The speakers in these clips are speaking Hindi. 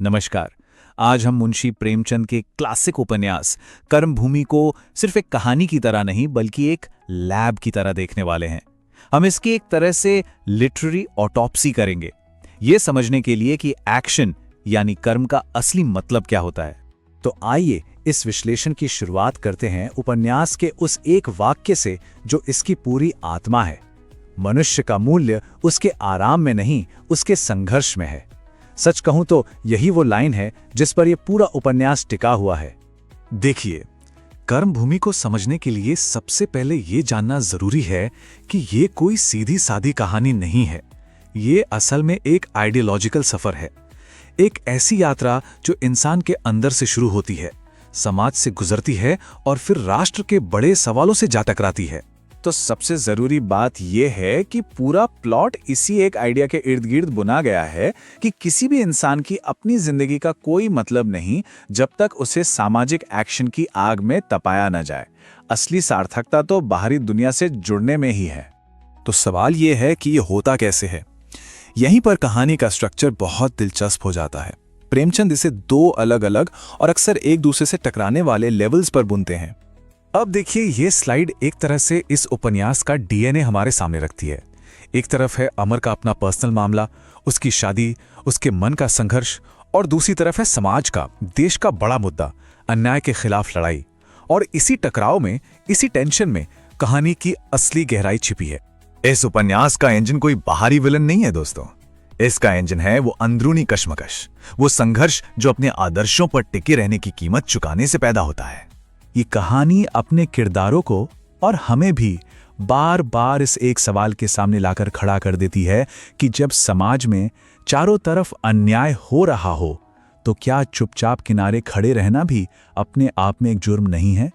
नमस्कार। आज हम मुंशी प्रेमचंद के क्लासिक उपन्यास कर्मभूमि को सिर्फ एक कहानी की तरह नहीं बल्कि एक लैब की तरह देखने वाले हैं। हम इसकी एक तरह से लिटरेरी ऑटोप्सी करेंगे, ये समझने के लिए कि एक्शन यानी कर्म का असली मतलब क्या होता है। तो आइए इस विश्लेषण की शुरुआत करते हैं उपन्यास के उस एक वाक्य से जो इसकी पूरी आत्मा है। मनुष्य का मूल्य उसके आराम में नहीं, उसके संघर्ष में है। सच कहूं तो यही वो लाइन है जिस पर यह पूरा उपन्यास टिका हुआ है। देखिए, कर्मभूमि को समझने के लिए सबसे पहले ये जानना जरूरी है कि ये कोई सीधी सादी कहानी नहीं है। ये असल में एक आइडियोलॉजिकल सफर है, एक ऐसी यात्रा जो इंसान के अंदर से शुरू होती है, समाज से गुजरती है और फिर राष्ट्र के बड़े सवालों से जा टकराती है। तो सबसे जरूरी बात यह है कि पूरा प्लॉट इसी एक आइडिया के इर्द गिर्द बुना गया है कि किसी भी इंसान की अपनी जिंदगी का कोई मतलब नहीं जब तक उसे सामाजिक एक्शन की आग में तपाया न जाए। असली सार्थकता तो बाहरी दुनिया से जुड़ने में ही है। तो सवाल यह है कि यह होता कैसे है। यहीं पर कहानी का स्ट्रक्चर बहुत दिलचस्प हो जाता है। प्रेमचंद इसे दो अलग अलग और अक्सर एक दूसरे से टकराने वाले लेवल्स पर बुनते हैं। अब देखिए, ये स्लाइड एक तरह से इस उपन्यास का डीएनए हमारे सामने रखती है। एक तरफ है अमर का अपना पर्सनल मामला, उसकी शादी, उसके मन का संघर्ष, और दूसरी तरफ है समाज का, देश का बड़ा मुद्दा, अन्याय के खिलाफ लड़ाई। और इसी टकराव में, इसी टेंशन में कहानी की असली गहराई छिपी है। इस उपन्यास का इंजन कोई बाहरी विलन नहीं है दोस्तों। इसका इंजन है वो अंदरूनी कश्मकश, वो संघर्ष जो अपने आदर्शों पर टिके रहने की कीमत चुकाने से पैदा होता है। ये कहानी अपने किरदारों को और हमें भी बार बार इस एक सवाल के सामने लाकर खड़ा कर देती है कि जब समाज में चारों तरफ अन्याय हो रहा हो तो क्या चुपचाप किनारे खड़े रहना भी अपने आप में एक जुर्म नहीं है।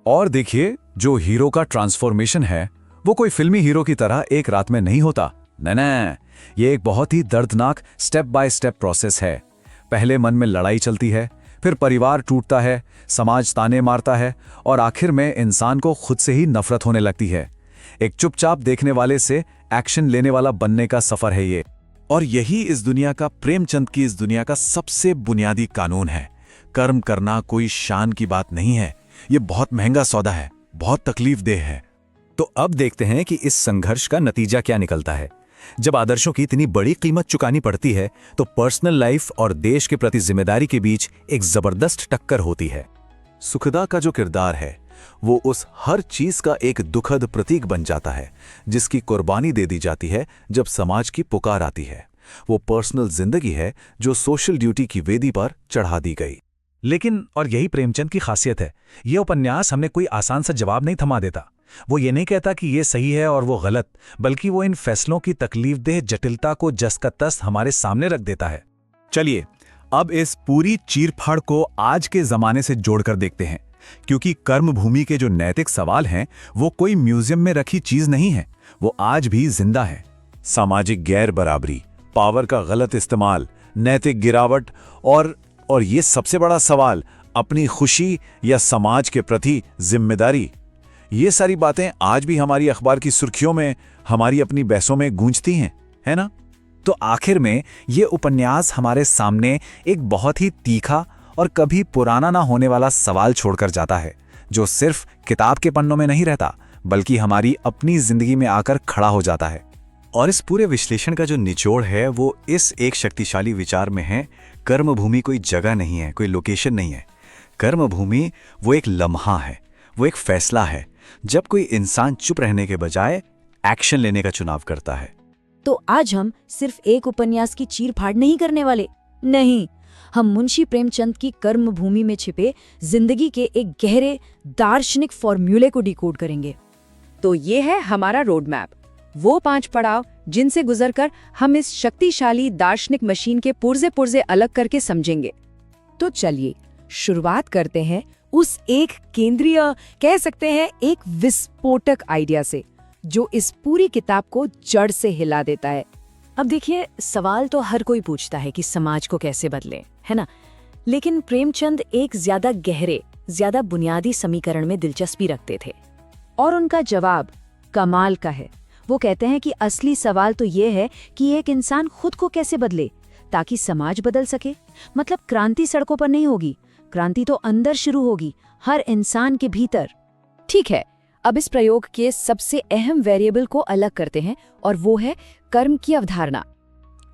और देखिए, जो हीरो का ट्रांसफॉर्मेशन है वो कोई फिल्मी हीरो की तरह एक रात में नहीं होता। नहीं, ये एक बहुत ही दर्दनाक स्टेप बाय स्टेप प्रोसेस है। पहले मन में लड़ाई चलती है, फिर परिवार टूटता है, समाज ताने मारता है और आखिर में इंसान को खुद से ही नफरत होने लगती है। एक चुपचाप देखने वाले से एक्शन लेने वाला बनने का सफर है ये। और यही इस दुनिया का, प्रेमचंद की इस दुनिया का सबसे बुनियादी कानून है। कर्म करना कोई शान की बात नहीं है, ये बहुत महंगा सौदा है, बहुत तकलीफदेह है। तो अब देखते हैं कि इस संघर्ष का नतीजा क्या निकलता है। जब आदर्शों की इतनी बड़ी कीमत चुकानी पड़ती है तो पर्सनल लाइफ और देश के प्रति जिम्मेदारी के बीच एक जबरदस्त टक्कर होती है। सुखदा का जो किरदार है वो उस हर चीज का एक दुखद प्रतीक बन जाता है जिसकी कुर्बानी दे दी जाती है जब समाज की पुकार आती है। वो पर्सनल जिंदगी है जो सोशल ड्यूटी की वेदी पर चढ़ा दी गई। लेकिन, और यही प्रेमचंद की खासियत है, यह उपन्यास हमें कोई आसान सा जवाब नहीं थमा देता। वो ये नहीं कहता कि ये सही है और वो गलत, बल्कि वो इन फैसलों की तकलीफदेह जटिलता को जस का तस हमारे सामने रख देता है। चलिए अब इस पूरी चीरफाड़ को आज के जमाने से जोड़कर देखते हैं, क्योंकि कर्मभूमि के जो नैतिक सवाल हैं वो कोई म्यूजियम में रखी चीज नहीं है, वो आज भी जिंदा है। सामाजिक गैर बराबरी, पावर का गलत इस्तेमाल, नैतिक गिरावट और ये सबसे बड़ा सवाल, अपनी खुशी या समाज के प्रति जिम्मेदारी। ये सारी बातें आज भी हमारी अखबार की सुर्खियों में, हमारी अपनी बहसों में गूंजती हैं, है ना? तो आखिर में ये उपन्यास हमारे सामने एक बहुत ही तीखा और कभी पुराना ना होने वाला सवाल छोड़कर जाता है, जो सिर्फ किताब के पन्नों में नहीं रहता बल्कि हमारी अपनी जिंदगी में आकर खड़ा हो जाता है। और इस पूरे विश्लेषण का जो निचोड़ है वो इस एक शक्तिशाली विचार में है, कर्मभूमि कोई जगह नहीं है, कोई लोकेशन नहीं है। कर्मभूमि वो एक लम्हा है, वो एक फैसला है, जब कोई इंसान चुप रहने के बजाय एक्शन लेने का चुनाव करता है। तो आज हम सिर्फ एक उपन्यास की चीर-फाड़ नहीं करने वाले, नहीं, हम मुंशी प्रेमचंद की कर्मभूमि में छिपे जिंदगी के एक गहरे दार्शनिक फॉर्मूले को डिकोड करेंगे। तो ये है हमारा रोड मैप, वो 5 पड़ाव जिनसे गुजरकर हम इस शक्तिशाली दार्शनिक मशीन के पुर्जे पुर्जे अलग करके समझेंगे। तो चलिए शुरुआत करते हैं उस एक केंद्रीय, कह सकते हैं एक विस्फोटक आइडिया से, जो इस पूरी किताब को जड़ से हिला देता है। अब देखिए, सवाल तो हर कोई पूछता है कि समाज को कैसे बदलें, है ना? लेकिन प्रेमचंद एक ज्यादा गहरे, ज्यादा बुनियादी समीकरण में दिलचस्पी रखते थे और उनका जवाब कमाल का है। वो कहते हैं कि असली सवाल तो ये है कि एक इंसान खुद को कैसे बदले ताकि समाज बदल सके। मतलब क्रांति सड़कों पर नहीं होगी, क्रांति तो अंदर शुरू होगी, हर इंसान के भीतर। ठीक है, अब इस प्रयोग के सबसे अहम वेरिएबल को अलग करते हैं और वो है कर्म की अवधारणा।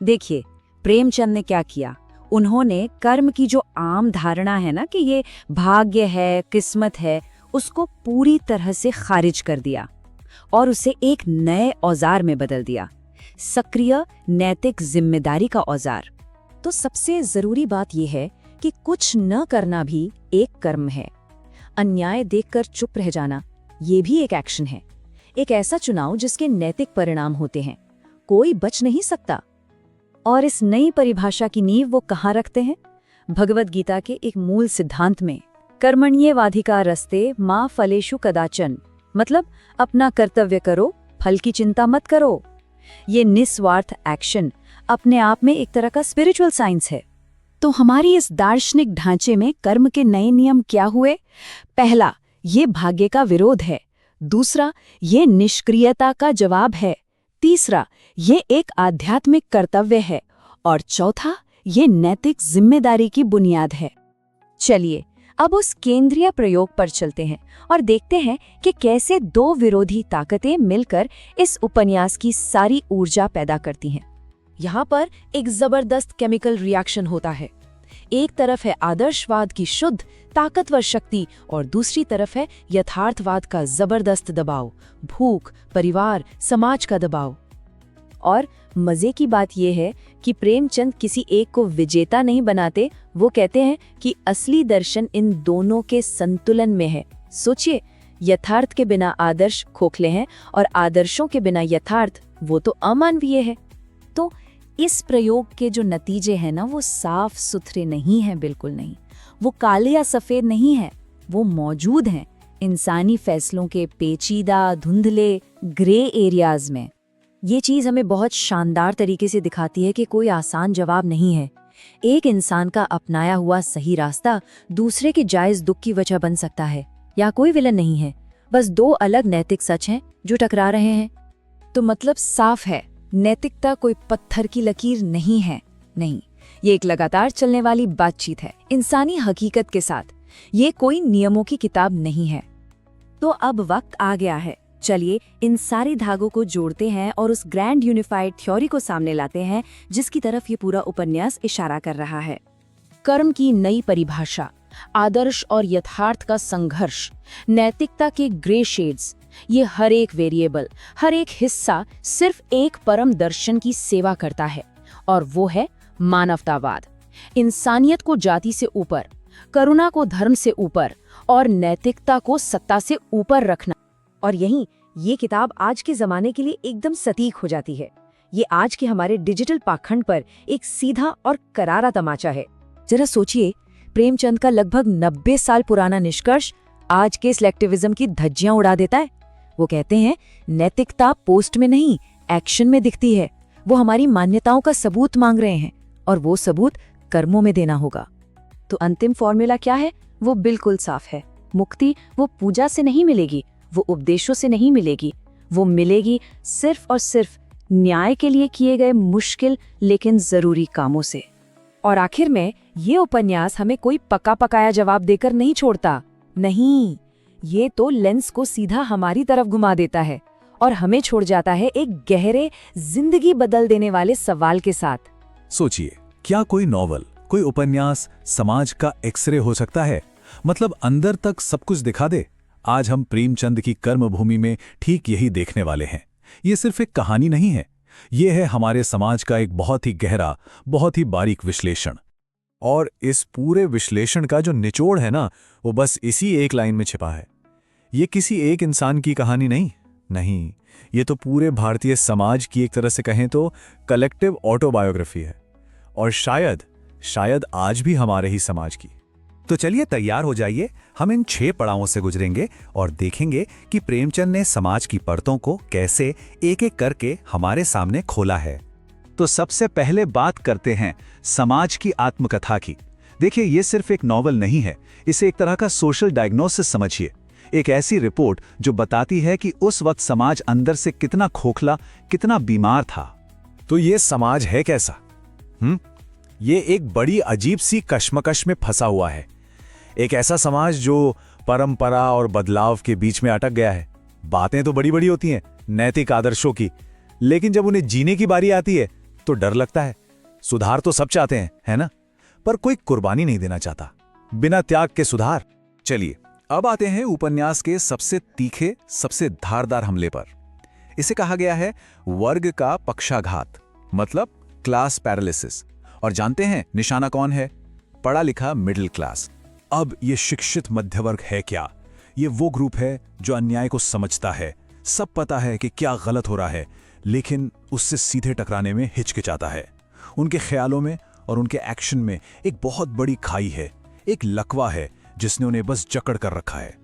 देखिए, प्रेमचंद ने क्या किया, उन्होंने कर्म की जो आम धारणा है ना कि ये भाग्य है, किस्मत है, उसको पूरी तरह से खारिज कर दिया और उसे एक नए औजार में बदल दिया, सक्रिय नैतिक जिम्मेदारी का औजार। तो सबसे जरूरी बात यह है कि कुछ न करना भी एक कर्म है। अन्याय देखकर चुप रह जाना, ये भी एक एक्शन है, एक ऐसा चुनाव जिसके नैतिक परिणाम होते हैं, कोई बच नहीं सकता। और इस नई परिभाषा की नींव वो कहाँ रखते हैं? भगवद गीता के एक मूल सिद्धांत में, कर्मण्येवाधिकारस्ते मा फलेषु कदाचन, मतलब अपना कर्तव्य करो, फल की चिंता मत करो। ये निस्वार्थ एक्शन अपने आप में एक तरह का स्पिरिचुअल साइंस है। तो हमारी इस दार्शनिक ढांचे में कर्म के नए नियम क्या हुए? पहला, ये भाग्य का विरोध है। दूसरा, ये निष्क्रियता का जवाब है। तीसरा, ये एक आध्यात्मिक कर्तव्य है। और चौथा, ये नैतिक जिम्मेदारी की बुनियाद है। चलिए अब उस केंद्रीय प्रयोग पर चलते हैं और देखते हैं कि कैसे दो विरोधी ताकतें मिलकर इस उपन्यास की सारी ऊर्जा पैदा करती हैं। यहाँ पर एक जबरदस्त केमिकल रिएक्शन होता है। एक तरफ है आदर्शवाद की शुद्ध ताकतवर शक्ति और दूसरी तरफ है यथार्थवाद का जबरदस्त दबाव, भूख, परिवार, समाज का दबाव। और मजे की बात यह है कि प्रेमचंद किसी एक को विजेता नहीं बनाते, वो कहते हैं कि असली दर्शन इन दोनों के संतुलन में है। सोचिए, यथार्थ के बिना आदर्श खोखले हैं और आदर्शों के बिना यथार्थ, वो तो अमानवीय है। तो इस प्रयोग के जो नतीजे हैं ना, वो साफ सुथरे नहीं हैं, बिल्कुल नहीं। वो काले या सफेद नहीं है, वो मौजूद हैं इंसानी फैसलों के पेचीदा धुंधले ग्रे एरियाज में। ये चीज़ हमें बहुत शानदार तरीके से दिखाती है कि कोई आसान जवाब नहीं है। एक इंसान का अपनाया हुआ सही रास्ता दूसरे के जायज दुख की वजह बन सकता है, या कोई विलन नहीं है, बस दो अलग नैतिक सच हैं जो टकरा रहे हैं। तो मतलब साफ है, नैतिकता कोई पत्थर की लकीर नहीं है। नहीं, ये एक लगातार चलने वाली बातचीत है इंसानी हकीकत के साथ। ये कोई नियमों की किताब नहीं है। तो अब वक्त आ गया है, चलिए इन सारे धागों को जोड़ते हैं और उस ग्रैंड यूनिफाइड थ्योरी को सामने लाते हैं जिसकी तरफ ये पूरा उपन्यास इशारा कर रहा है। कर्म की नई परिभाषा, आदर्श और यथार्थ का संघर्ष, नैतिकता के ग्रे शेड्स, ये हर एक वेरिएबल, हर एक हिस्सा सिर्फ एक परम दर्शन की सेवा करता है, और वो है मानवतावाद। इंसानियत को जाति से ऊपर, करुणा को धर्म से ऊपर और नैतिकता को सत्ता से ऊपर रखना। और यहीं ये किताब आज के जमाने के लिए एकदम सटीक हो जाती है। ये आज के हमारे डिजिटल पाखंड पर एक सीधा और करारा तमाचा है। जरा सोचिए, प्रेमचंद का लगभग 90 साल पुराना निष्कर्ष आज के सिलेक्टिविज्म की धज्जियां उड़ा देता है। वो कहते हैं नैतिकता पोस्ट में नहीं, एक्शन में दिखती है। वो हमारी मान्यताओं का सबूत मांग रहे हैं और वो सबूत कर्मों में देना होगा। तो अंतिम फॉर्मूला क्या है? वो बिल्कुल साफ है। मुक्ति वो पूजा से नहीं मिलेगी, वो उपदेशों से नहीं मिलेगी, वो मिलेगी सिर्फ और सिर्फ न्याय के लिए किए गए मुश्किल लेकिन जरूरी कामों से। और आखिर में ये उपन्यास हमें कोई पका पकाया जवाब देकर नहीं छोड़ता। नहीं, ये तो लेंस को सीधा हमारी तरफ घुमा देता है और हमें छोड़ जाता है एक गहरे, जिंदगी बदल देने वाले सवाल के साथ। सोचिए, क्या कोई नॉवल, कोई उपन्यास समाज का एक्सरे हो सकता है? मतलब अंदर तक सब कुछ दिखा दे। आज हम प्रेमचंद की कर्मभूमि में ठीक यही देखने वाले हैं। ये सिर्फ एक कहानी नहीं है, ये है हमारे समाज का एक बहुत ही गहरा, बहुत ही बारीक विश्लेषण। और इस पूरे विश्लेषण का जो निचोड़ है ना, वो बस इसी एक लाइन में छिपा है। ये किसी एक इंसान की कहानी नहीं, ये तो पूरे भारतीय समाज की एक तरह से कहें तो कलेक्टिव ऑटोबायोग्राफी है। और शायद आज भी हमारे ही समाज की। तो चलिए तैयार हो जाइए, हम इन 6 पड़ावों से गुजरेंगे और देखेंगे कि प्रेमचंद ने समाज की परतों को कैसे एक एक करके हमारे सामने खोला है। तो सबसे पहले बात करते हैं समाज की आत्मकथा की। देखिए, ये सिर्फ एक नॉवल नहीं है, इसे एक तरह का सोशल डायग्नोसिस समझिए। एक ऐसी रिपोर्ट जो बताती है कि उस वक्त समाज अंदर से कितना खोखला, कितना बीमार था। तो ये समाज है कैसा? ये एक बड़ी अजीब सी कश्मकश में फंसा हुआ है। एक ऐसा समाज जो परंपरा और बदलाव के बीच में अटक गया है। बातें तो बड़ी बड़ी होती हैं नैतिक आदर्शों की, लेकिन जब उन्हें जीने की बारी आती है तो डर लगता है। सुधार तो सब चाहते हैं, है ना? पर कोई कुर्बानी नहीं देना चाहता, बिना त्याग के सुधार। चलिए अब आते हैं उपन्यास के सबसे तीखे, सबसे धारदार हमले पर। इसे कहा गया है वर्ग का पक्षाघात, मतलब क्लास पैरालिसिस। और जानते हैं निशाना कौन है? पढ़ा लिखा मिडिल क्लास। अब ये शिक्षित मध्य वर्ग है क्या? ये वो ग्रुप है जो अन्याय को समझता है, सब पता है कि क्या गलत हो रहा है, लेकिन उससे सीधे टकराने में हिचकिचाता है। उनके ख्यालों में और उनके एक्शन में एक बहुत बड़ी खाई है, एक लकवा है जिसने उन्हें बस जकड़ कर रखा है।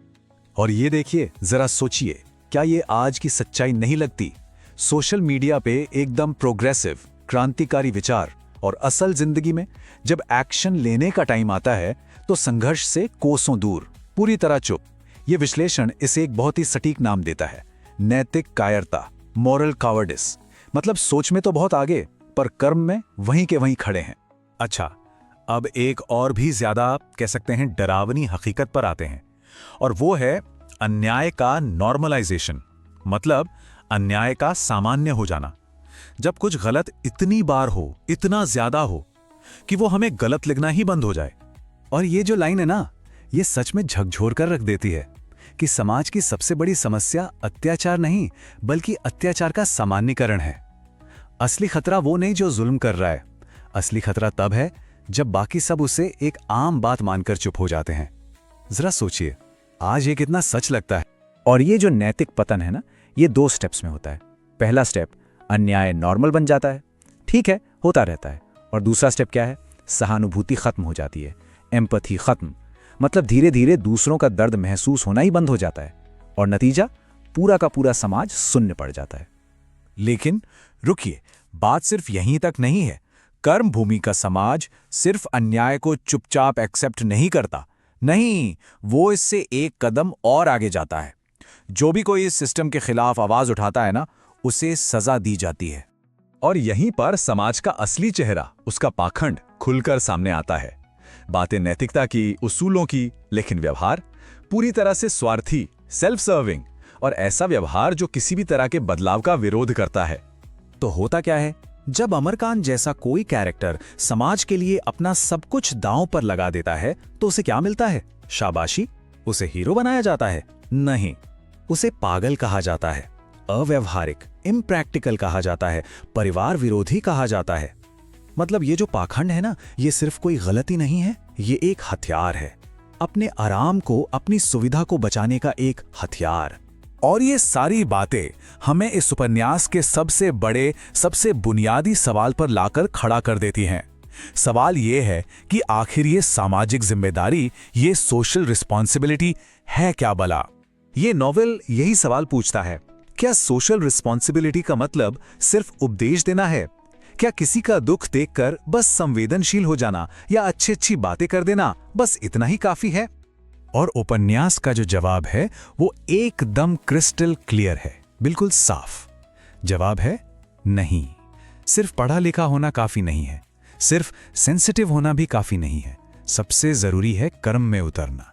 और ये देखिए, जरा सोचिए, क्या ये आज की सच्चाई नहीं लगती? सोशल मीडिया पे एकदम प्रोग्रेसिव, क्रांतिकारी विचार, और असल जिंदगी में जब एक्शन लेने का टाइम आता है तो संघर्ष से कोसों दूर, पूरी तरह चुप। ये विश्लेषण इसे एक बहुत ही सटीक नाम देता है, नैतिक कायरता, मॉरल कावर्डिस। मतलब सोच में तो बहुत आगे, पर कर्म में वहीं के वहीं खड़े हैं। अच्छा, अब एक और भी ज्यादा कह सकते हैं डरावनी हकीकत पर आते हैं, और वो है अन्याय का नॉर्मलाइजेशन, मतलब अन्याय का सामान्य हो जाना। जब कुछ गलत इतनी बार हो, इतना ज्यादा हो कि वो हमें गलत लगना ही बंद हो जाए। और ये जो लाइन है ना, ये सच में झकझोर कर रख देती है कि समाज की सबसे बड़ी समस्या अत्याचार नहीं, बल्कि अत्याचार का सामान्यीकरण है। असली खतरा वो नहीं जो जुल्म कर रहा है, असली खतरा तब है जब बाकी सब उसे एक आम बात मानकर चुप हो जाते हैं। जरा सोचिए, आज ये कितना सच लगता है। और ये जो नैतिक पतन है ना, ये 2 स्टेप्स में होता है। पहला स्टेप, अन्याय नॉर्मल बन जाता है, ठीक है, होता रहता है। और दूसरा स्टेप क्या है? सहानुभूति खत्म हो जाती है, एम्पैथी खत्म। मतलब धीरे धीरे दूसरों का दर्द महसूस होना ही बंद हो जाता है, और नतीजा, पूरा का पूरा समाज शून्य पड़ जाता है। लेकिन रुकिए, बात सिर्फ यहीं तक नहीं है। कर्म भूमि का समाज सिर्फ अन्याय को चुपचाप एक्सेप्ट नहीं करता, नहीं, वो इससे एक कदम और आगे जाता है। जो भी कोई इस सिस्टम के खिलाफ आवाज उठाता है ना, उसे सजा दी जाती है। और यहीं पर समाज का असली चेहरा, उसका पाखंड खुलकर सामने आता है। बातें नैतिकता की, उसूलों की, लेकिन व्यवहार पूरी तरह से स्वार्थी, सेल्फ सर्विंग, और ऐसा व्यवहार जो किसी भी तरह के बदलाव का विरोध करता है। तो होता क्या है? जब अमरकांत जैसा कोई कैरेक्टर समाज के लिए अपना सब कुछ दांव पर लगा देता है तो उसे क्या मिलता है? शाबाशी। उसे हीरो बनाया जाता है? नहीं, उसे पागल कहा जाता है, अव्यवहारिक, इम्प्रैक्टिकल कहा जाता है, परिवार विरोधी कहा जाता है। मतलब ये जो पाखंड है ना, ये सिर्फ कोई गलती नहीं है, ये एक हथियार है, अपने आराम को, अपनी सुविधा को बचाने का एक हथियार। और ये सारी बातें हमें इस उपन्यास के सबसे बड़े, सबसे बुनियादी सवाल पर लाकर खड़ा कर देती हैं। सवाल ये है कि आखिर ये सामाजिक जिम्मेदारी, ये सोशल रिस्पॉन्सिबिलिटी है क्या भला? ये नॉवेल यही सवाल पूछता है। क्या सोशल रिस्पॉन्सिबिलिटी का मतलब सिर्फ उपदेश देना है? क्या किसी का दुख देखकर बस संवेदनशील हो जाना या अच्छी अच्छी बातें कर देना, बस इतना ही काफी है? और उपन्यास का जो जवाब है वो एकदम क्रिस्टल क्लियर है, बिल्कुल साफ। जवाब है नहीं। सिर्फ पढ़ा लिखा होना काफी नहीं है, सिर्फ सेंसिटिव होना भी काफी नहीं है। सबसे जरूरी है कर्म में उतरना।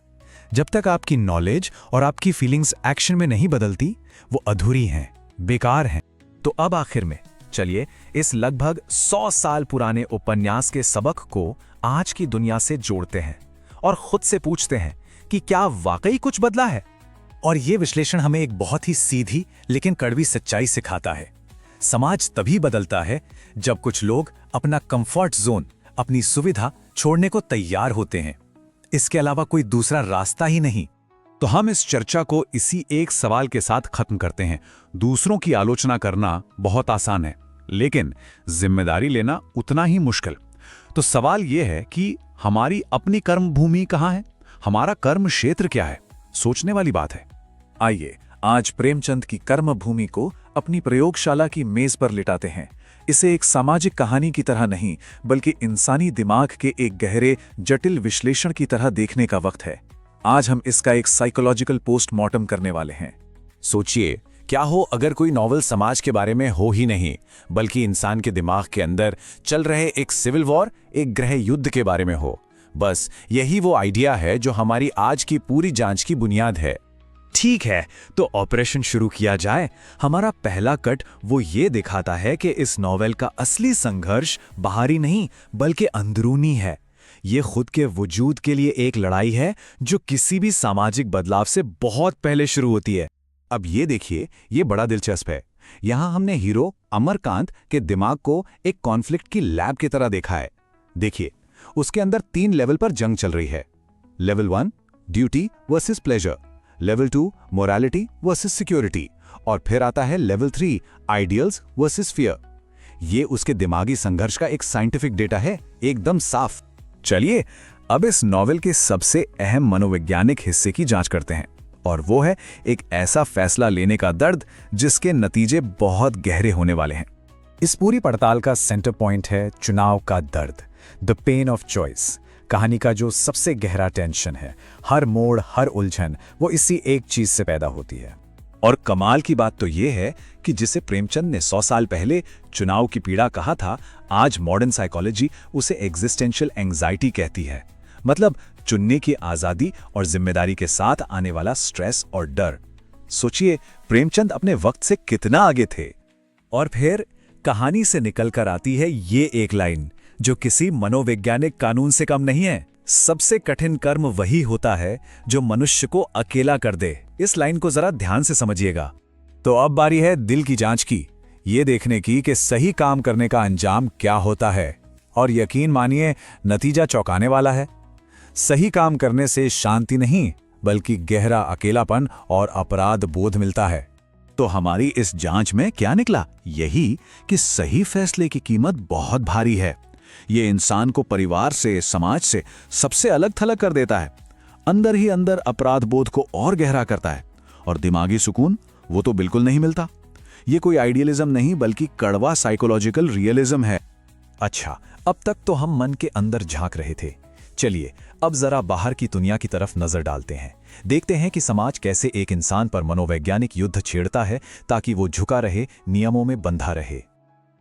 जब तक आपकी नॉलेज और आपकी फीलिंग्स एक्शन में नहीं बदलती, वो अधूरी हैं, बेकार हैं। तो अब आखिर में चलिए इस लगभग 100 साल पुराने उपन्यास के सबक को आज की दुनिया से जोड़ते हैं और खुद से पूछते हैं कि क्या वाकई कुछ बदला है? और ये विश्लेषण हमें एक बहुत ही सीधी लेकिन कड़वी सच्चाई सिखाता है। समाज तभी बदलता है जब कुछ लोग अपना कंफर्ट जोन, अपनी सुविधा छोड़ने को तैयार होते हैं। इसके अलावा कोई दूसरा रास्ता ही नहीं। तो हम इस चर्चा को इसी एक सवाल के साथ खत्म करते हैं। दूसरों की आलोचना करना बहुत आसान है, लेकिन जिम्मेदारी लेना उतना ही मुश्किल। तो सवाल यह है कि हमारी अपनी कर्म भूमि कहाँ है? हमारा कर्म क्षेत्र क्या है? सोचने वाली बात है। आइए आज प्रेमचंद की कर्म भूमि को अपनी प्रयोगशाला की मेज पर लिटाते हैं। इसे एक सामाजिक कहानी की तरह नहीं, बल्कि इंसानी दिमाग के एक गहरे, जटिल विश्लेषण की तरह देखने का वक्त है। आज हम इसका एक साइकोलॉजिकल पोस्टमार्टम करने वाले हैं। सोचिए क्या हो अगर कोई नॉवल समाज के बारे में हो ही नहीं, बल्कि इंसान के दिमाग के अंदर चल रहे एक सिविल वॉर, एक गृह युद्ध के बारे में हो। बस यही वो आइडिया है जो हमारी आज की पूरी जांच की बुनियाद है। ठीक है, तो ऑपरेशन शुरू किया जाए। हमारा पहला कट वो ये दिखाता है कि इस नॉवेल का असली संघर्ष बाहरी नहीं बल्कि अंदरूनी है। ये खुद के वजूद के लिए एक लड़ाई है जो किसी भी सामाजिक बदलाव से बहुत पहले शुरू होती है। अब ये देखिए, ये बड़ा दिलचस्प है। यहाँ हमने हीरो अमरकांत के दिमाग को एक कॉन्फ्लिक्ट की लैब की तरह देखा है। देखिए, उसके अंदर 3 लेवल पर जंग चल रही है। Level 1 duty versus pleasure, level 2 morality versus security, और फिर आता है लेवल 3 आइडियल्स वर्सेस फियर। ये उसके दिमागी संघर्ष का एक साइंटिफिक डेटा है, एकदम साफ। चलिए अब इस नॉवेल के सबसे अहम मनोवैज्ञानिक हिस्से की जांच करते हैं, और वो है एक ऐसा फैसला लेने का दर्द जिसके नतीजे बहुत गहरे होने वाले हैं। इस पूरी पड़ताल का सेंटर पॉइंट है चुनाव का दर्द, द पेन ऑफ चॉइस। कहानी का जो सबसे गहरा टेंशन है, हर मोड़, हर उलझन, वो इसी एक चीज से पैदा होती है। और कमाल की बात तो ये है कि जिसे प्रेमचंद ने 100 साल पहले चुनाव की पीड़ा कहा था, आज मॉडर्न साइकोलॉजी उसे एग्जिस्टेंशियल एंग्जाइटी कहती है। मतलब चुनने की आजादी और जिम्मेदारी के साथ आने वाला स्ट्रेस और डर। सोचिए, प्रेमचंद अपने वक्त से कितना आगे थे। और फिर कहानी से निकलकर आती है ये एक लाइन जो किसी मनोवैज्ञानिक कानून से कम नहीं है। सबसे कठिन कर्म वही होता है जो मनुष्य को अकेला कर दे। इस लाइन को जरा ध्यान से समझिएगा। तो अब बारी है दिल की जांच की, ये देखने की कि सही काम करने का अंजाम क्या होता है। और यकीन मानिए, नतीजा चौंकाने वाला है। सही काम करने से शांति नहीं बल्कि गहरा अकेलापन और अपराध बोध मिलता है। तो हमारी इस जांच में क्या निकला? यही कि सही फैसले की कीमत बहुत भारी है। ये इंसान को परिवार से, समाज से सबसे अलग थलग कर देता है। अंदर ही अंदर अपराध बोध को और गहरा करता है। और दिमागी सुकून, वो तो बिल्कुल नहीं मिलता। ये कोई आइडियलिज्म नहीं बल्कि कड़वा साइकोलॉजिकल रियलिज्म है। अच्छा, अब तक तो हम मन के अंदर झांक रहे थे। चलिए अब जरा बाहर की दुनिया की तरफ नजर डालते हैं। देखते हैं कि समाज कैसे एक इंसान पर मनोवैज्ञानिक युद्ध छेड़ता है ताकि वो झुका रहे, नियमों में बंधा रहे।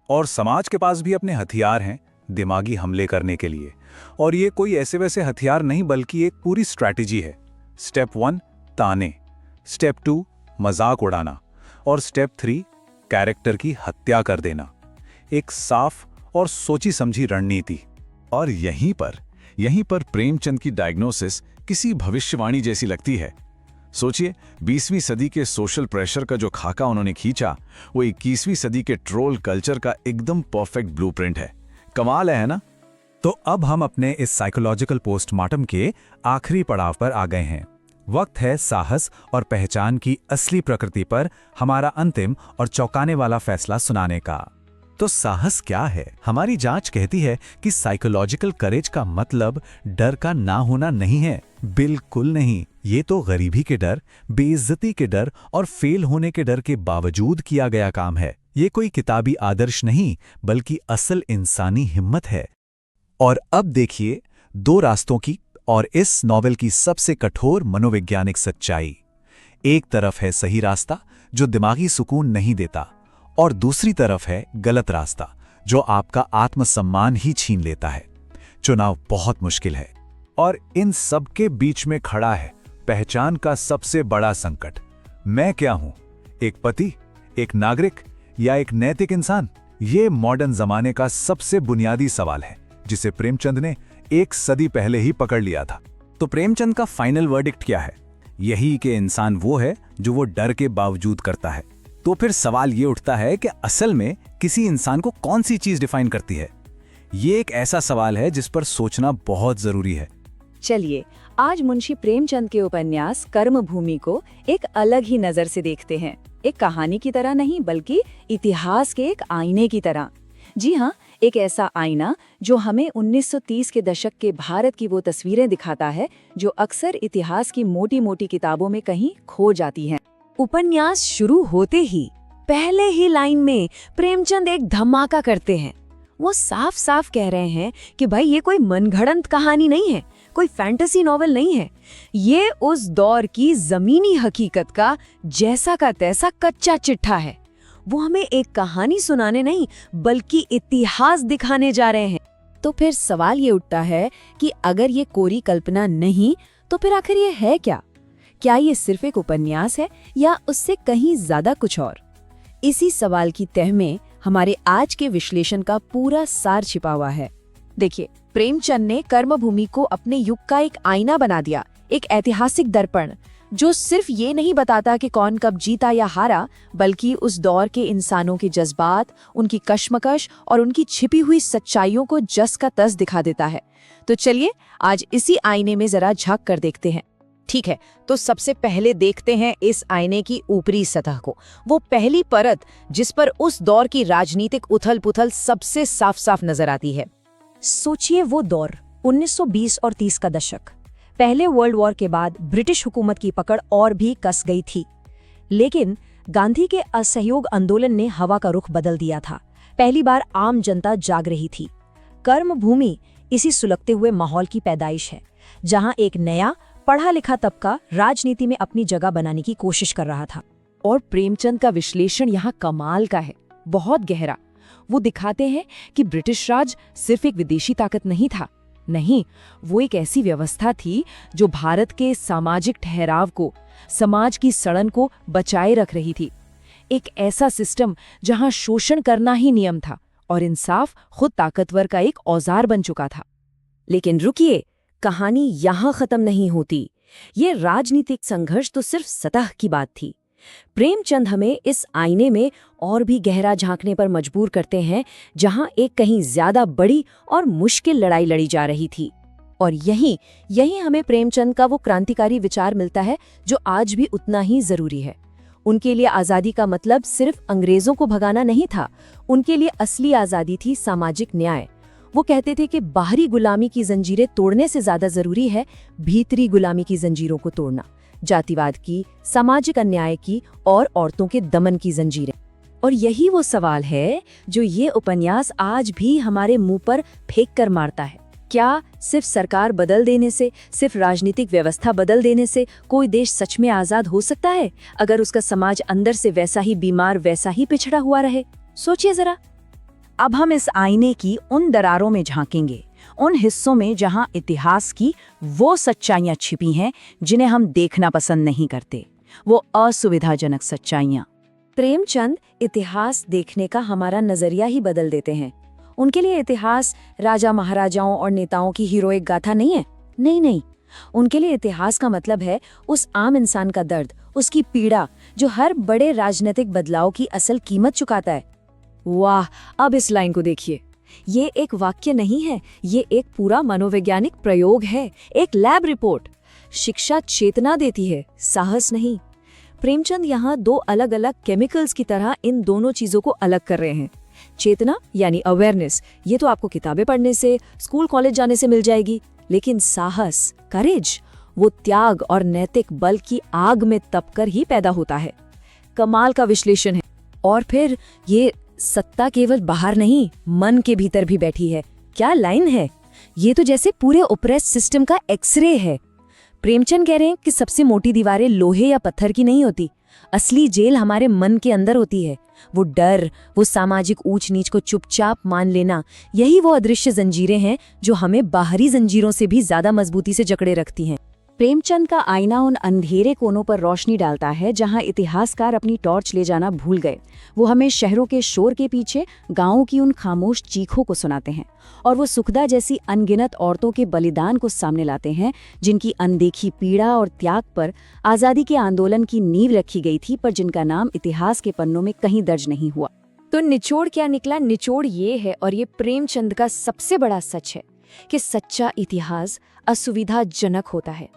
और समाज के पास भी अपने हथियार हैं दिमागी हमले करने के लिए। और ये कोई ऐसे वैसे हथियार नहीं बल्कि एक पूरी स्ट्रैटेजी है। स्टेप 1 ताने, स्टेप 2 मजाक उड़ाना, और स्टेप 3 कैरेक्टर की हत्या कर देना। एक साफ और सोची समझी रणनीति। और यहीं पर प्रेमचंद की डायग्नोसिस किसी भविष्यवाणी जैसी लगती है। सोचिए, 20वीं सदी के सोशल प्रेशर का जो खाका उन्होंने खींचा, वो 21वीं सदी के ट्रोल कल्चर का एकदम परफेक्ट ब्लूप्रिंट है। कमाल है ना? तो अब हम अपने इस साइकोलॉजिकल पोस्टमार्टम के आखिरी पड़ाव पर आ गए हैं। वक्त है साहस और पहचान की असली प्रकृति पर हमारा अंतिम और चौंकाने वाला फैसला सुनाने का। तो साहस क्या है? हमारी जांच कहती है कि साइकोलॉजिकल करेज का मतलब डर का ना होना नहीं है। बिल्कुल नहीं। ये तो गरीबी के डर, बेइज्जती के डर और फेल होने के डर के बावजूद किया गया काम है। ये कोई किताबी आदर्श नहीं बल्कि असल इंसानी हिम्मत है। और अब देखिए 2 रास्तों की और इस नॉवेल की सबसे कठोर मनोवैज्ञानिक सच्चाई। एक तरफ है सही रास्ता जो दिमागी सुकून नहीं देता, और दूसरी तरफ है गलत रास्ता जो आपका आत्मसम्मान ही छीन लेता है। चुनाव बहुत मुश्किल है, और इन सब के बीच में खड़ा है पहचान का सबसे बड़ा संकट। मैं क्या हूं? एक पति, एक नागरिक, या एक नैतिक इंसान? ये मॉडर्न जमाने का सबसे बुनियादी सवाल है जिसे प्रेमचंद ने 1 सदी पहले ही पकड़ लिया था। तो प्रेमचंद का फाइनल वर्डिक्ट क्या है? यही कि इंसान वो है जो वो डर के बावजूद करता है। तो फिर सवाल ये उठता है कि असल में किसी इंसान को कौन सी चीज डिफाइन करती है? ये एक ऐसा सवाल है जिस पर सोचना बहुत जरूरी है। चलिए आज मुंशी प्रेमचंद के उपन्यास कर्मभूमि को एक अलग ही नजर से देखते हैं। एक कहानी की तरह नहीं बल्कि इतिहास के एक आईने की तरह। जी हाँ, एक ऐसा आईना जो हमें 1930 के दशक के भारत की वो तस्वीरें दिखाता है जो अक्सर इतिहास की मोटी मोटी किताबों में कहीं खो जाती हैं। उपन्यास शुरू होते ही पहले ही लाइन में प्रेमचंद एक धमाका करते हैं। वो साफ साफ कह रहे हैं कि भाई ये कोई मनगढ़ंत कहानी नहीं है, कोई फैंटेसी नॉवेल नहीं है। ये उस दौर की जमीनी हकीकत का जैसा का तैसा कच्चा चिट्ठा है। वो हमें एक कहानी सुनाने नहीं बल्कि इतिहास दिखाने जा रहे हैं। तो फिर सवाल ये उठता है कि अगर ये कोरी कल्पना नहीं तो फिर आखिर ये है क्या? क्या ये सिर्फ एक उपन्यास है या उससे कहीं ज्यादा कुछ और? इसी सवाल की तह में हमारे आज के विश्लेषण का पूरा सार छिपा हुआ है। देखिए, प्रेमचंद ने कर्मभूमि को अपने युग का एक आईना बना दिया, एक ऐतिहासिक दर्पण जो सिर्फ ये नहीं बताता कि कौन कब जीता या हारा, बल्कि उस दौर के इंसानों के जज्बात, उनकी कश्मकश और उनकी छिपी हुई सच्चाइयों को जस का तस दिखा देता है। तो चलिए आज इसी आईने में जरा झांक कर देखते हैं। ठीक है, तो सबसे पहले देखते हैं इस आईने की ऊपरी सतह को, वो पहली परत जिस पर उस दौर की राजनीतिक उथल-पुथल सबसे साफ-साफ नजर आती है। सोचिए वो दौर 1920 और 30 का दशक। पहले वर्ल्ड वॉर के बाद ब्रिटिश हुकूमत की पकड़ और भी कस गई थी, लेकिन गांधी के असहयोग आंदोलन ने हवा का रुख बदल दिया था। पहली बार आम जनता जाग रही थी। कर्मभूमि इसी सुलगते हुए माहौल की पैदाइश है, जहां एक नया पढ़ा लिखा तबका राजनीति में अपनी जगह बनाने की कोशिश कर रहा था। और प्रेमचंद का विश्लेषण यहाँ कमाल का है, बहुत गहरा। वो दिखाते हैं कि ब्रिटिश राज सिर्फ एक विदेशी ताकत नहीं था, नहीं, वो एक ऐसी व्यवस्था थी जो भारत के सामाजिक ठहराव को, समाज की सड़न को बचाए रख रही थी। एक ऐसा सिस्टम जहां शोषण करना ही नियम था और इंसाफ खुद ताकतवर का एक औजार बन चुका था। लेकिन रुकिए, कहानी यहाँ खत्म नहीं होती। ये राजनीतिक संघर्ष तो सिर्फ सतह की बात थी। प्रेमचंद हमें इस आईने में और भी गहरा झांकने पर मजबूर करते हैं, जहां एक कहीं ज्यादा बड़ी और मुश्किल लड़ाई लड़ी जा रही थी। और यही हमें प्रेमचंद का वो क्रांतिकारी विचार मिलता है जो आज भी उतना ही जरूरी है। उनके लिए आजादी का मतलब सिर्फ अंग्रेजों को भगाना नहीं था, उनके लिए असली आजादी थी सामाजिक न्याय। वो कहते थे कि बाहरी गुलामी की जंजीरें तोड़ने से ज्यादा जरूरी है भीतरी गुलामी की जंजीरों को तोड़ना, जातिवाद की, सामाजिक अन्याय की और औरतों के दमन की जंजीरें। और यही वो सवाल है जो ये उपन्यास आज भी हमारे मुंह पर फेंक कर मारता है। क्या सिर्फ सरकार बदल देने से, सिर्फ राजनीतिक व्यवस्था बदल देने से कोई देश सच में आजाद हो सकता है, अगर उसका समाज अंदर से वैसा ही बीमार, वैसा ही पिछड़ा हुआ रहे? सोचिए जरा। अब हम इस आईने की उन दरारों में झांकेंगे, उन हिस्सों में जहां इतिहास की वो सच्चाइयां छिपी हैं जिन्हें हम देखना पसंद नहीं करते, वो असुविधाजनक सच्चाइयां। प्रेमचंद इतिहास देखने का हमारा नजरिया ही बदल देते हैं। उनके लिए इतिहास राजा महाराजाओं और नेताओं की हीरोइक गाथा नहीं है। नहीं, उनके लिए इतिहास का मतलब है उस आम इंसान का दर्द, उसकी पीड़ा, जो हर बड़े राजनीतिक बदलाव की असल कीमत चुकाता है। वाह, अब इस लाइन को देखिए। ये एक वाक्य नहीं है, ये एक पूरा मनोवैज्ञानिक प्रयोग है, एक लैब रिपोर्ट। शिक्षा चेतना देती है, साहस नहीं। प्रेमचंद यहाँ दो अलग अलग केमिकल्स की तरह इन दोनों चीजों को अलग कर रहे हैं। चेतना यानी अवेयरनेस, ये तो आपको किताबें पढ़ने से, स्कूल कॉलेज जाने से मिल जाएगी, लेकिन साहस, करेज, वो त्याग और नैतिक बल की आग में तपकर ही पैदा होता है। कमाल का विश्लेषण है। और फिर ये सत्ता केवल बाहर नहीं, मन के भीतर भी बैठी है। क्या लाइन है! ये तो जैसे पूरे ओप्रेस सिस्टम का एक्सरे है। प्रेमचंद कह रहे हैं कि सबसे मोटी दीवारें लोहे या पत्थर की नहीं होती, असली जेल हमारे मन के अंदर होती है। वो डर, वो सामाजिक ऊंच नीच को चुपचाप मान लेना, यही वो अदृश्य जंजीरें हैं जो हमें बाहरी जंजीरों से भी ज्यादा मजबूती से जकड़े रखती हैं। प्रेमचंद का आईना उन अंधेरे कोनों पर रोशनी डालता है जहां इतिहासकार अपनी टॉर्च ले जाना भूल गए। वो हमें शहरों के शोर के पीछे गांवों की उन खामोश चीखों को सुनाते हैं, और वो सुखदा जैसी अनगिनत औरतों के बलिदान को सामने लाते हैं, जिनकी अनदेखी पीड़ा और त्याग पर आज़ादी के आंदोलन की नींव रखी गई थी, पर जिनका नाम इतिहास के पन्नों में कहीं दर्ज नहीं हुआ। तो निचोड़ क्या निकला? निचोड़ ये है, और ये प्रेमचंद का सबसे बड़ा सच है, कि सच्चा इतिहास असुविधाजनक होता है।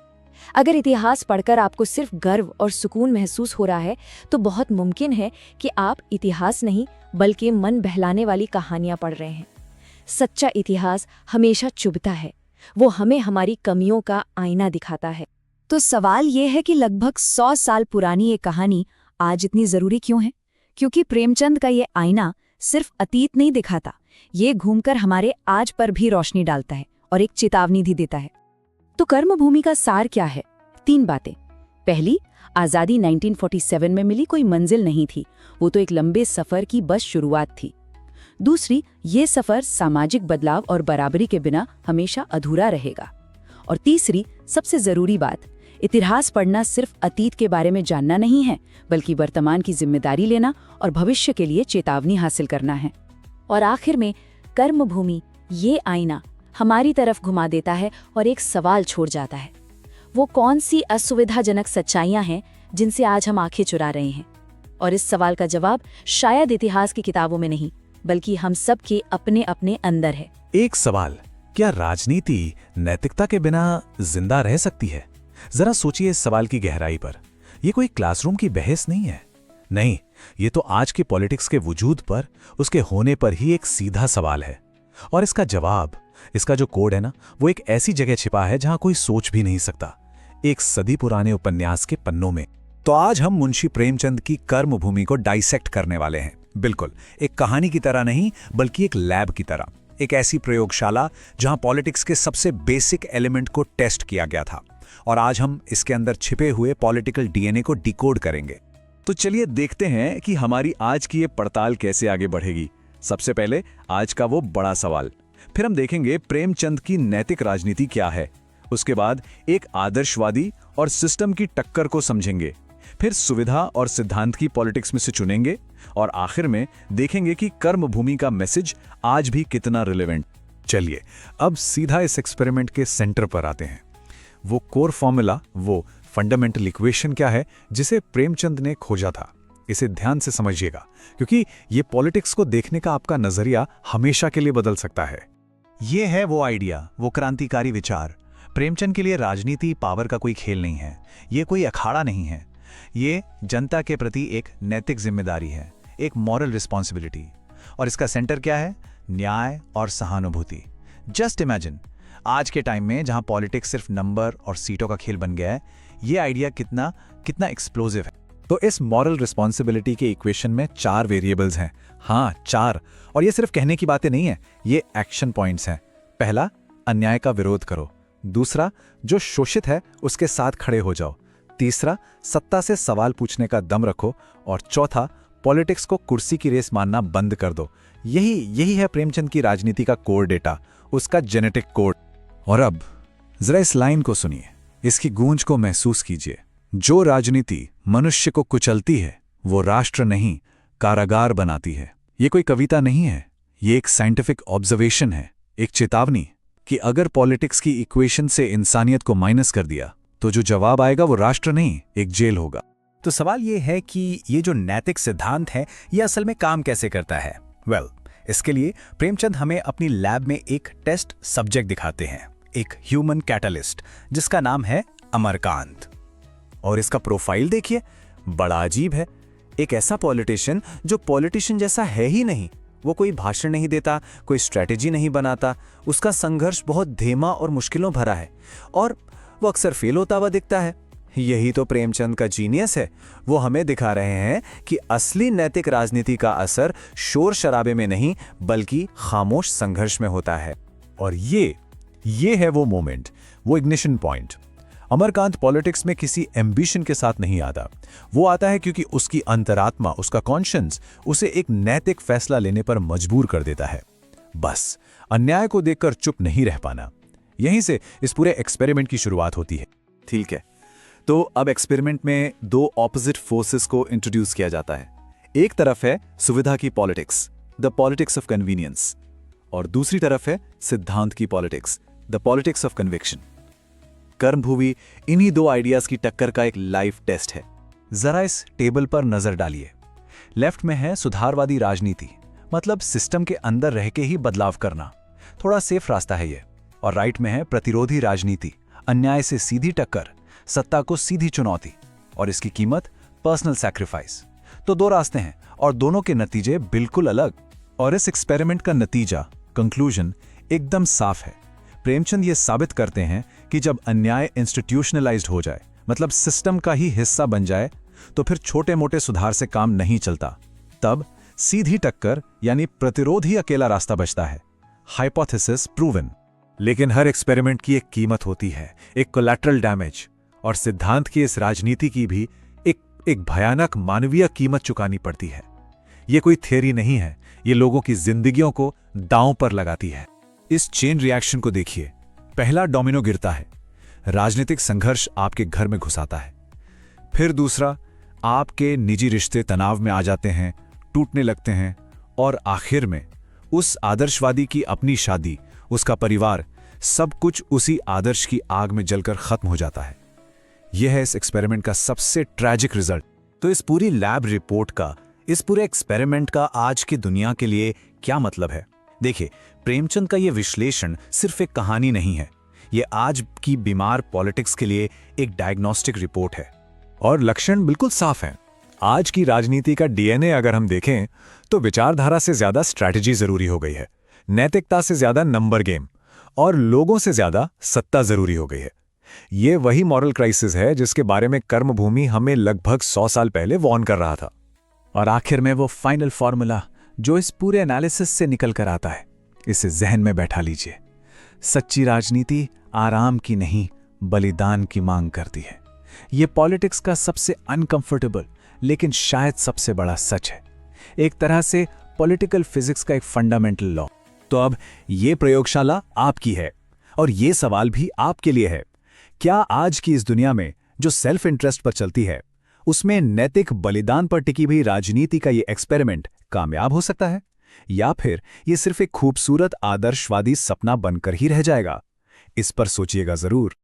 अगर इतिहास पढ़कर आपको सिर्फ गर्व और सुकून महसूस हो रहा है, तो बहुत मुमकिन है कि आप इतिहास नहीं बल्कि मन बहलाने वाली कहानियां पढ़ रहे हैं। सच्चा इतिहास हमेशा चुभता है, वो हमें हमारी कमियों का आईना दिखाता है। तो सवाल ये है कि लगभग 100 साल पुरानी ये कहानी आज इतनी जरूरी क्यों है? क्योंकि प्रेमचंद का ये आईना सिर्फ अतीत नहीं दिखाता, ये घूमकर हमारे आज पर भी रोशनी डालता है और एक चेतावनी भी देता है। तो कर्मभूमि का सार क्या है? 3 बातें। पहली, आज़ादी 1947 में मिली कोई मंजिल नहीं थी, वो तो एक लंबे सफ़र की बस शुरुआत थी। दूसरी, ये सफ़र सामाजिक बदलाव और बराबरी के बिना हमेशा अधूरा रहेगा। और तीसरी, सबसे ज़रूरी बात, इतिहास पढ़ना सिर्फ अतीत के बारे में जानना नहीं है, बल्कि वर्तमान की जिम्मेदारी लेना और भविष्य के लिए चेतावनी हासिल करना है। और आखिर में कर्मभूमि, ये आईना हमारी तरफ घुमा देता है और एक सवाल छोड़ जाता है। वो कौन सी असुविधाजनक सच्चाइयां हैं जिनसे आज हम आंखें चुरा रहे हैं? और इस सवाल का जवाब शायद इतिहास की किताबों में नहीं, बल्कि हम सब के अपने अपने अंदर है। एक सवाल, क्या राजनीति नैतिकता के बिना जिंदा रह सकती है? जरा सोचिए इस सवाल की गहराई पर। यह कोई क्लासरूम की बहस नहीं है। नहीं, ये तो आज के पॉलिटिक्स के वजूद पर, उसके होने पर ही एक सीधा सवाल है। और इसका जवाब, इसका जो कोड है ना, वो एक ऐसी जगह छिपा है जहां कोई सोच भी नहीं सकता, एक सदी पुराने उपन्यास के पन्नों में। तो आज हम मुंशी प्रेमचंद की कर्मभूमि को डाइसेक्ट करने वाले हैं। बिल्कुल एक कहानी की तरह नहीं, बल्कि एक लैब की तरह, एक ऐसी प्रयोगशाला जहां पॉलिटिक्स के सबसे बेसिक एलिमेंट को टेस्ट किया गया था। और आज हम इसके अंदर छिपे हुए पॉलिटिकल डीएनए को डिकोड करेंगे। तो चलिए देखते हैं कि हमारी आज की ये पड़ताल कैसे आगे बढ़ेगी। सबसे पहले आज का वो बड़ा सवाल, फिर हम देखेंगे प्रेमचंद की नैतिक राजनीति क्या है। उसके बाद एक आदर्शवादी और सिस्टम की टक्कर को समझेंगे, फिर सुविधा और सिद्धांत की पॉलिटिक्स में से चुनेंगे, और आखिर में देखेंगे कि कर्मभूमि का मैसेज आज भी कितना रिलेवेंट। चलिए अब सीधा इस एक्सपेरिमेंट के सेंटर पर आते हैं। वो कोर फॉर्मूला, वो फंडामेंटल इक्वेशन क्या है जिसे प्रेमचंद ने खोजा था। इसे ध्यान से समझिएगा, क्योंकि ये पॉलिटिक्स को देखने का आपका नजरिया हमेशा के लिए बदल सकता है। ये है वो आइडिया, वो क्रांतिकारी विचार। प्रेमचंद के लिए राजनीति पावर का कोई खेल नहीं है, ये कोई अखाड़ा नहीं है, ये जनता के प्रति एक नैतिक जिम्मेदारी है, एक मॉरल रिस्पॉन्सिबिलिटी। और इसका सेंटर क्या है? न्याय और सहानुभूति। जस्ट इमेजिन, आज के टाइम में जहां पॉलिटिक्स सिर्फ नंबर और सीटों का खेल बन गया है, ये आइडिया कितना एक्सप्लोसिव है। तो इस मॉरल रिस्पॉन्सिबिलिटी के इक्वेशन में 4 वेरिएबल्स हैं। हाँ, 4। और ये सिर्फ कहने की बातें नहीं है, ये एक्शन पॉइंट्स हैं। पहला, अन्याय का विरोध करो। दूसरा, जो शोषित है उसके साथ खड़े हो जाओ। तीसरा, सत्ता से सवाल पूछने का दम रखो। और चौथा, पॉलिटिक्स को कुर्सी की रेस मानना बंद कर दो। यही है प्रेमचंद की राजनीति का कोर डेटा, उसका जेनेटिक कोड। और अब जरा इस लाइन को सुनिए, इसकी गूंज को महसूस कीजिए। जो राजनीति मनुष्य को कुचलती है, वो राष्ट्र नहीं कारागार बनाती है। ये कोई कविता नहीं है, ये एक साइंटिफिक ऑब्जर्वेशन है, एक चेतावनी कि अगर पॉलिटिक्स की इक्वेशन से इंसानियत को माइनस कर दिया, तो जो जवाब आएगा वो राष्ट्र नहीं, एक जेल होगा। तो सवाल ये है कि ये जो नैतिक सिद्धांत है, ये असल में काम कैसे करता है? इसके लिए प्रेमचंद हमें अपनी लैब में एक टेस्ट सब्जेक्ट दिखाते हैं, एक ह्यूमन कैटलिस्ट, जिसका नाम है अमरकांत। और इसका प्रोफाइल देखिए, बड़ा अजीब है। एक ऐसा पॉलिटिशियन जो पॉलिटिशियन जैसा है ही नहीं। वो कोई भाषण नहीं देता, कोई स्ट्रेटेजी नहीं बनाता, उसका संघर्ष बहुत धीमा और मुश्किलों भरा है, और वो अक्सर फेल होता हुआ दिखता है। यही तो प्रेमचंद का जीनियस है। वो हमें दिखा रहे हैं कि असली नैतिक राजनीति का असर शोर शराबे में नहीं, बल्कि खामोश संघर्ष में होता है। और ये है वो मोमेंट, वो इग्निशन पॉइंट। अमरकांत पॉलिटिक्स में किसी एम्बिशन के साथ नहीं आता। वो आता है क्योंकि उसकी अंतरात्मा, उसका कॉन्शियंस उसे एक नैतिक फैसला लेने पर मजबूर कर देता है। बस अन्याय को देखकर चुप नहीं रह पाना। यहीं से इस पूरे एक्सपेरिमेंट की शुरुआत होती है। ठीक है, तो अब एक्सपेरिमेंट में 2 ऑपोजिट फोर्सेस को इंट्रोड्यूस किया जाता है। एक तरफ है सुविधा की politics, the politics of convenience, और दूसरी तरफ है सिद्धांत की politics, the politics of conviction. कर्मभूमि इन्हीं 2 आइडियाज की टक्कर का एक लाइव टेस्ट है। जरा इस टेबल पर नजर डालिए। लेफ्ट में है सुधारवादी राजनीति, मतलब सिस्टम के अंदर रह के ही बदलाव करना, थोड़ा सेफ रास्ता है ये। और राइट में है प्रतिरोधी राजनीति, अन्याय से सीधी टक्कर, सत्ता को सीधी चुनौती, और इसकी कीमत पर्सनल सैक्रिफाइस। तो 2 रास्ते हैं और दोनों के नतीजे बिल्कुल अलग। और इस एक्सपेरिमेंट का नतीजा, कंक्लूजन एकदम साफ है। प्रेमचंद ये साबित करते हैं कि जब अन्याय इंस्टीट्यूशनलाइज्ड हो जाए, मतलब सिस्टम का ही हिस्सा बन जाए, तो फिर छोटे मोटे सुधार से काम नहीं चलता। तब सीधी टक्कर यानी प्रतिरोध ही अकेला रास्ता बचता है। Hypothesis proven. लेकिन हर एक्सपेरिमेंट की एक कीमत होती है, एक कोलैटरल डैमेज, और सिद्धांत की इस राजनीति की भी एक भयानक मानवीय कीमत चुकानी पड़ती है। ये कोई थ्योरी नहीं है, ये लोगों की जिंदगियों को दांव पर लगाती है। इस चेन रिएक्शन को देखिए। पहला डोमिनो गिरता है, राजनीतिक संघर्ष आपके घर में घुसाता है। फिर दूसरा, आपके निजी रिश्ते तनाव में आ जाते हैं, टूटने लगते हैं, और आखिर में उस आदर्शवादी की अपनी शादी, उसका परिवार, सब कुछ उसी आदर्श की आग में जलकर खत्म हो जाता है। यह है इस एक्सपेरिमेंट का सबसे ट्रैजिक रिजल्ट। तो इस पूरी लैब रिपोर्ट का, इस पूरे एक्सपेरिमेंट का आज की दुनिया के लिए क्या मतलब है? देखिए, प्रेमचंद का यह विश्लेषण सिर्फ एक कहानी नहीं है, यह आज की बीमार पॉलिटिक्स के लिए एक डायग्नोस्टिक रिपोर्ट है। और लक्षण बिल्कुल साफ हैं। आज की राजनीति का डीएनए अगर हम देखें तो विचारधारा से ज्यादा स्ट्रैटेजी जरूरी हो गई है, नैतिकता से ज्यादा नंबर गेम, और लोगों से ज्यादा सत्ता जरूरी हो गई है। ये वही मॉरल क्राइसिस है जिसके बारे में कर्मभूमि हमें लगभग 100 साल पहले वार्न कर रहा था। और आखिर में वो फाइनल फॉर्मूला जो इस पूरे एनालिसिस से निकल कर आता है, इसे जहन में बैठा लीजिए। सच्ची राजनीति आराम की नहीं, बलिदान की मांग करती है। ये पॉलिटिक्स का सबसे अनकंफर्टेबल लेकिन शायद सबसे बड़ा सच है, एक तरह से पॉलिटिकल फिजिक्स का एक फंडामेंटल लॉ। तो अब ये प्रयोगशाला आपकी है, और ये सवाल भी आपके लिए है। क्या आज की इस दुनिया में जो सेल्फ इंटरेस्ट पर चलती है, उसमें नैतिक बलिदान पर टिकी हुई राजनीति का ये एक्सपेरिमेंट कामयाब हो सकता है, या फिर ये सिर्फ एक खूबसूरत आदर्शवादी सपना बनकर ही रह जाएगा? इस पर सोचिएगा जरूर।